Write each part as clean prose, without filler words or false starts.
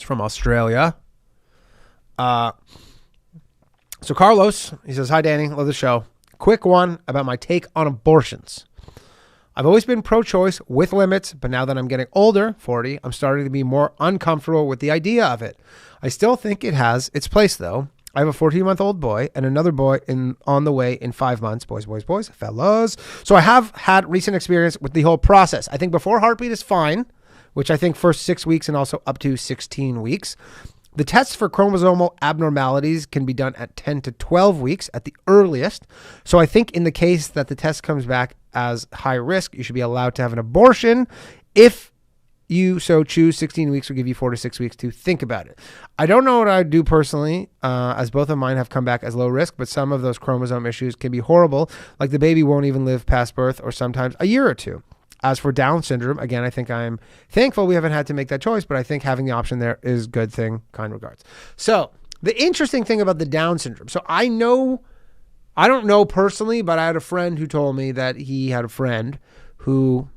It's from Australia. So Carlos, he says, "Hi, Danny. Love the show. Quick one about my take on abortions. I've always been pro-choice with limits, but now that I'm getting older, 40, I'm starting to be more uncomfortable with the idea of it. I still think it has its place, though. I have a 14-month-old boy and another boy on the way in 5 months. Boys, fellas. So I have had recent experience with the whole process. I think before heartbeat is fine, which I think first 6 weeks and also up to 16 weeks. The tests for chromosomal abnormalities can be done at 10 to 12 weeks at the earliest. So I think in the case that the test comes back as high risk, you should be allowed to have an abortion. If you so choose, 16 weeks will give you 4 to 6 weeks to think about it. I don't know what I would do personally, as both of mine have come back as low risk, but some of those chromosome issues can be horrible, like the baby won't even live past birth or sometimes a year or two. As for Down syndrome, again, I think I'm thankful we haven't had to make that choice, but I think having the option there is a good thing. Kind regards." So the interesting thing about the Down syndrome. So I don't know personally, but I had a friend who told me that he had a friend who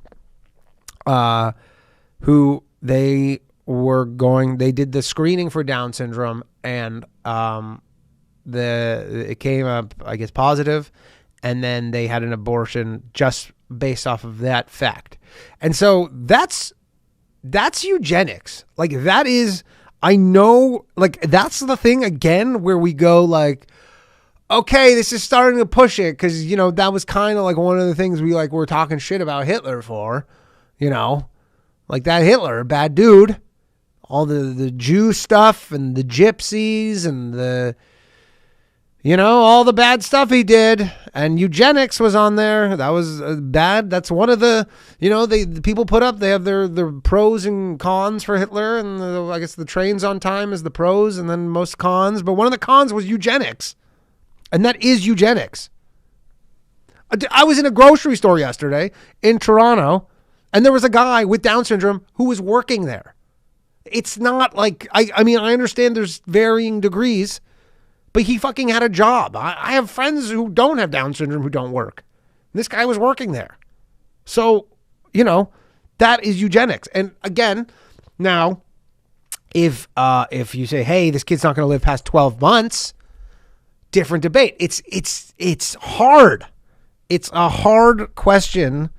they did the screening for Down syndrome and it came up, I guess, positive, and then they had an abortion just based off of that fact. And so that's eugenics. Like that is, I know, like that's the thing again, where we go like, okay, this is starting to push it. Cause you know, that was kind of like one of the things we were talking shit about Hitler for, you know, like that Hitler, bad dude, all the Jew stuff and the gypsies and the, you know, all the bad stuff he did, and eugenics was on there. That was bad. That's one of the, you know, the people put up, they have their pros and cons for Hitler, and I guess the trains on time is the pros and then most cons, but one of the cons was eugenics, and that is eugenics. I was in a grocery store yesterday in Toronto, and there was a guy with Down syndrome who was working there. It's not like, I mean, I understand there's varying degrees, but he fucking had a job. I have friends who don't have Down syndrome who don't work. This guy was working there. So, you know, that is eugenics. And again, now, if you say, hey, this kid's not going to live past 12 months, different debate. It's hard. It's a hard question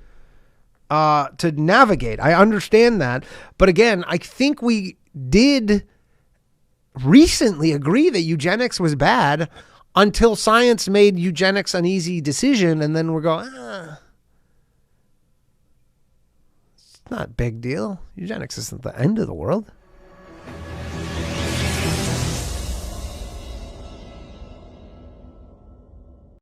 to navigate. I understand that. But again, I think we did recently agree that eugenics was bad until science made eugenics an easy decision, and then we're going, it's not a big deal. Eugenics isn't the end of the world.